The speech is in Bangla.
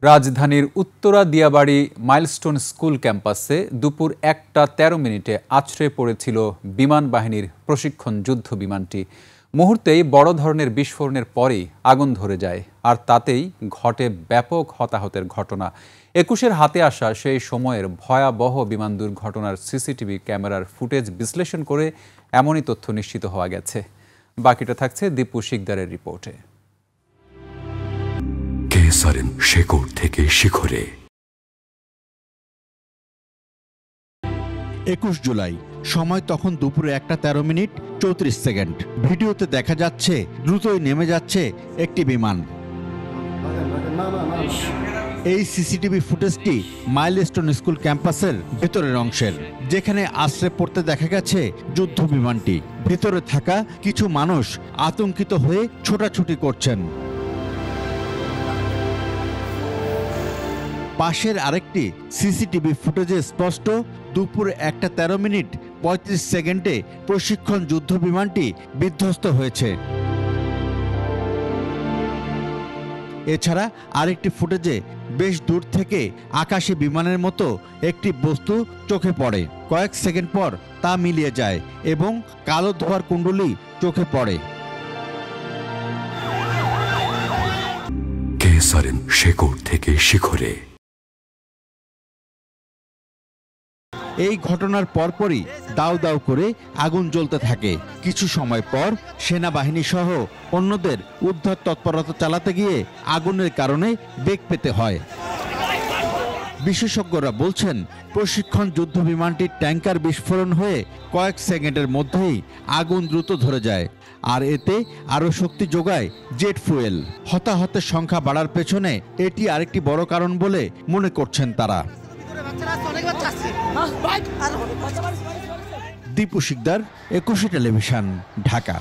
রাজধানীর উত্তরা দিয়াবাড়ি মাইলস্টোন স্কুল ক্যাম্পাসে দুপুর 1:13 আছড়ে পড়েছিল বিমান বাহিনীর প্রশিক্ষণ যুদ্ধ বিমানটি। মুহূর্তেই বড় ধরনের বিস্ফোরণের পরেই আগুন ধরে যায়, আর তাতেই ঘটে ব্যাপক হতাহতের ঘটনা। 21-এর হাতে আসা সেই সময়ের ভয়াবহ বিমান দুর্ঘটনার সিসিটিভি ক্যামেরার ফুটেজ বিশ্লেষণ করে এমনই তথ্য নিশ্চিত হওয়া গেছে। বাকিটা থাকছে দীপু শিকদারের রিপোর্টে। শেকড় থেকে শিখরে। 21 জুলাই, সময় তখন দুপুরে 1:13:34। ভিডিওতে দেখা যাচ্ছে দ্রুতই নেমে যাচ্ছে একটি বিমান। এই সিসিটিভি ফুটেজটি মাইলস্টোন স্কুল ক্যাম্পাসের ভেতরের অংশের, যেখানে আশ্রে পড়তে দেখা গেছে যুদ্ধ বিমানটি। ভেতরে থাকা কিছু মানুষ আতঙ্কিত হয়ে ছোটাছুটি করছেন। পাশের আরেকটি সিসিটিভি ফুটেজে স্পষ্ট দুপুর 1:13:35 প্রশিক্ষণ যুদ্ধ বিমানটি বিধ্বস্ত হয়েছে। এছাড়া আরেকটি ফুটেজে বেশ দূর থেকে আকাশী বিমানের মতো একটি বস্তু চোখে পড়ে। কয়েক সেকেন্ড পর তা মিলিয়ে যায় এবং কালো ধোঁয়ার কুণ্ডলী চোখে পড়ে। শেকড় থেকে শিখরে। এই ঘটনার পরপরই দাউ দাউ করে আগুন জ্বলতে থাকে। কিছু সময় পর সেনাবাহিনী সহ অন্যদের উদ্ধার তৎপরতা চালাতে গিয়ে আগুনের কারণে বেগ পেতে হয়। বিশেষজ্ঞরা বলছেন, প্রশিক্ষণ যুদ্ধ বিমানটির ট্যাঙ্কার বিস্ফোরণ হয়ে কয়েক সেকেন্ডের মধ্যেই আগুন দ্রুত ধরে যায়, আর এতে আরও শক্তি যোগায় জেট ফুয়েল। হতাহতের সংখ্যা বাড়ার পেছনে এটি আরেকটি বড় কারণ বলে মনে করছেন তারা। বাচ্চারা দীপু শিকদার, 21 টেলিভিশন, ঢাকা।